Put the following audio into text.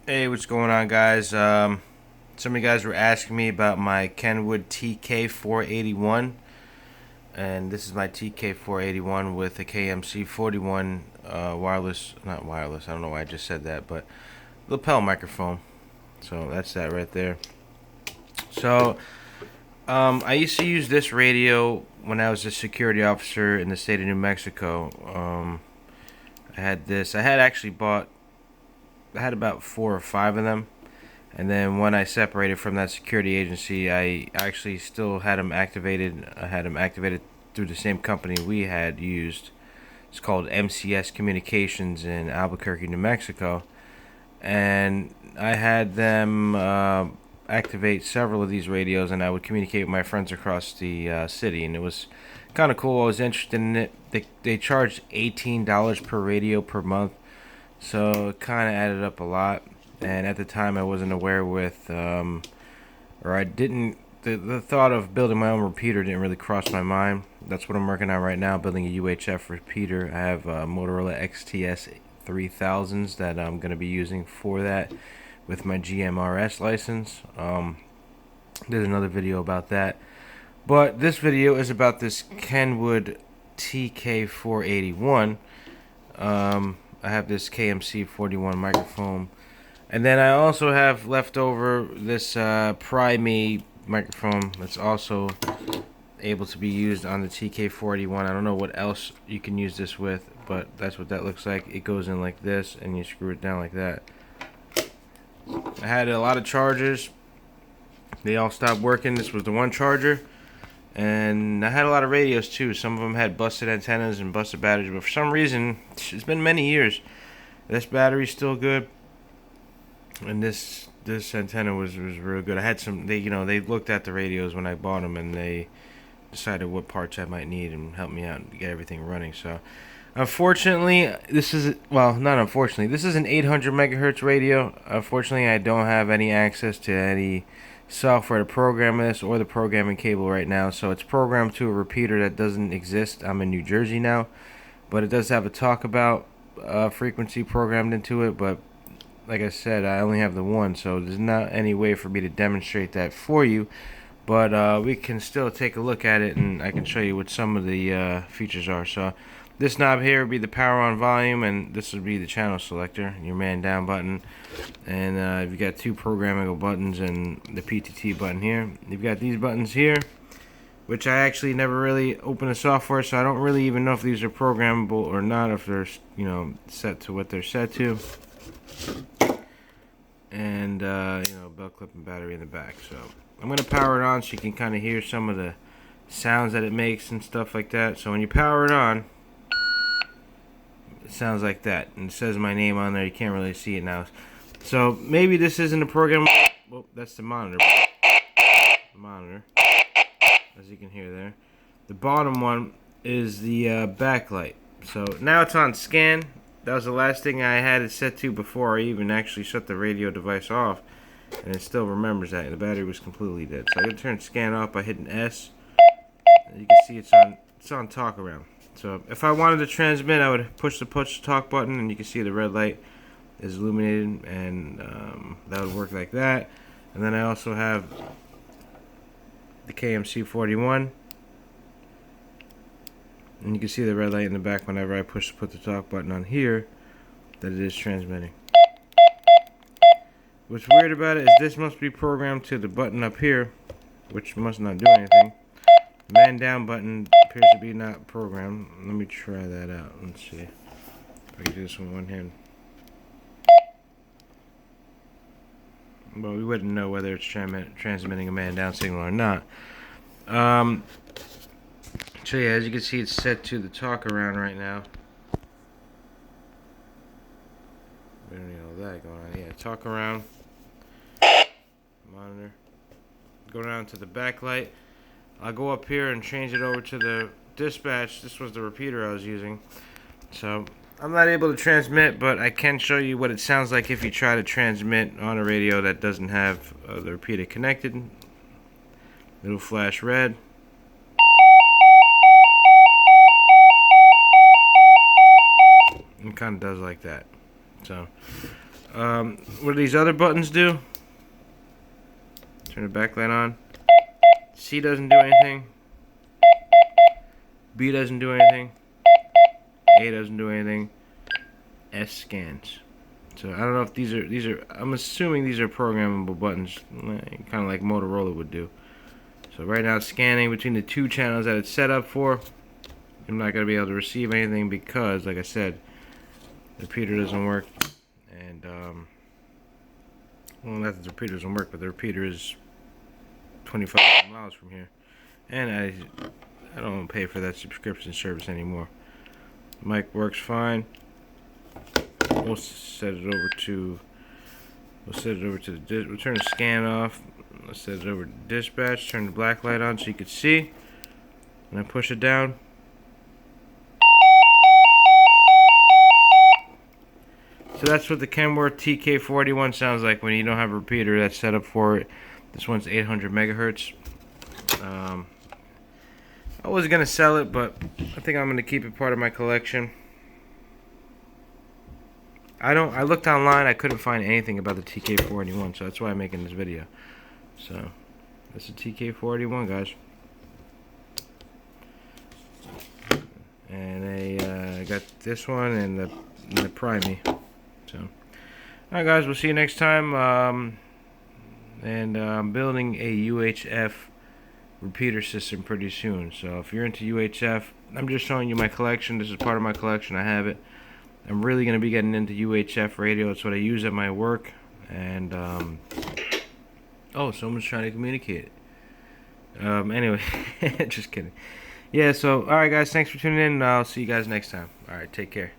Hey, what's going on, guys? Some of you guys were asking me about my Kenwood TK-481, and this is my TK-481 with a KMC-41 wireless, not wireless, I don't know why I just said that, but lapel microphone. So that's that right there. So I used to use this radio when I was a security officer in the state of New Mexico. I had this. I had about 4 or 5 of them. And then when I separated from that security agency, I actually still had them activated. I had them activated through the same company we had used. It's called MCS Communications in Albuquerque, New Mexico. And I had them activate several of these radios, and I would communicate with my friends across the city. And it was kind of cool. I was interested in it. They charged $18 per radio per month, so it kind of added up a lot. And at the time, I wasn't aware or I didn't. The thought of building my own repeater didn't really cross my mind. That's what I'm working on right now, building a UHF repeater. I have Motorola XTS 3000s that I'm going to be using for that with my GMRS license. There's another video about that. But this video is about this Kenwood TK-481. I have this KMC-41 microphone. And then I also have left over this Prime microphone that's also able to be used on the TK-481. I don't know what else you can use this with, but that's what that looks like. It goes in like this, and you screw it down like that. I had a lot of chargers. They all stopped working. This was the one charger. And I had a lot of radios too. Some of them had busted antennas and busted batteries, but for some reason, it's been many years. This battery's still good, and this antenna was real good. I had some. They looked at the radios when I bought them, and they decided what parts I might need and helped me out and get everything running. So, unfortunately, not unfortunately. This is an 800 megahertz radio. Unfortunately, I don't have any access to any software to program this or the programming cable right now. So it's programmed to a repeater that doesn't exist. I'm in New Jersey now, but it does have a talkabout frequency programmed into it. But like I said, I only have the one, so there's not any way for me to demonstrate that for you. But we can still take a look at it, and I can show you what some of the features are. So this knob here would be the power on volume, and this would be the channel selector, your man down button. And you've got 2 programmable buttons and the PTT button here. You've got these buttons here, which I actually never really opened the software, so I don't really even know if these are programmable or not, if they're set to what they're set to. And belt clip and battery in the back. So I'm gonna power it on so you can kind of hear some of the sounds that it makes and stuff like that. So when you power it on, it sounds like that, and it says my name on there. You can't really see it now. So maybe this isn't a program. Well, that's the monitor. The monitor, as you can hear there. The bottom one is the backlight. So now it's on scan. That was the last thing I had it set to before I even actually shut the radio device off, and it still remembers that. The battery was completely dead. So I can turn scan off by hitting S. And you can see it's on talk around. So if I wanted to transmit, I would push the talk button, and you can see the red light is illuminated, and that would work like that. And then I also have the KMC-41, and you can see the red light in the back whenever I put the talk button on here, that it is transmitting. What's weird about it is this must be programmed to the button up here, which must not do anything. The man down button appears to be not programmed. Let me try that out. Let's see if I can do this with one hand. Well, we wouldn't know whether it's transmitting a man down signal or not. So yeah, as you can see, it's set to the talk around right now. We don't need all that going on. Yeah, talk around. Monitor. Go down to the backlight. I'll go up here and change it over to the dispatch. This was the repeater I was using. So I'm not able to transmit, but I can show you what it sounds like if you try to transmit on a radio that doesn't have the repeater connected. It'll flash red. It kind of does like that. So What do these other buttons do? Turn the backlight on. C doesn't do anything. B doesn't do anything. A doesn't do anything. S scans. So I don't know if these are. I'm assuming these are programmable buttons, kind of like Motorola would do. So right now it's scanning between the two channels that it's set up for. I'm not gonna be able to receive anything because, like I said, the repeater doesn't work, and well, not that the repeater doesn't work, but the repeater is 25 miles from here, and I don't pay for that subscription service anymore. The mic works fine. We'll set it over to the we'll turn the scan off. Let's set it over to dispatch. Turn the black light on so you can see, and then push it down. So that's what the Kenwood TK-481 sounds like when you don't have a repeater that's set up for it. This one's 800 megahertz. I was gonna sell it, but I think I'm gonna keep it part of my collection. I looked online, I couldn't find anything about the TK-481, so that's why I'm making this video. So that's the TK-481, guys. And I got this one and the Primey. So, alright guys, we'll see you next time. I'm building a UHF repeater system pretty soon. So if you're into UHF, I'm just showing you my collection. This is part of my collection. I have it. I'm really going to be getting into UHF radio. It's what I use at my work. And oh, someone's trying to communicate. Anyway, just kidding. Yeah, so alright guys, thanks for tuning in. I'll see you guys next time. Alright, take care.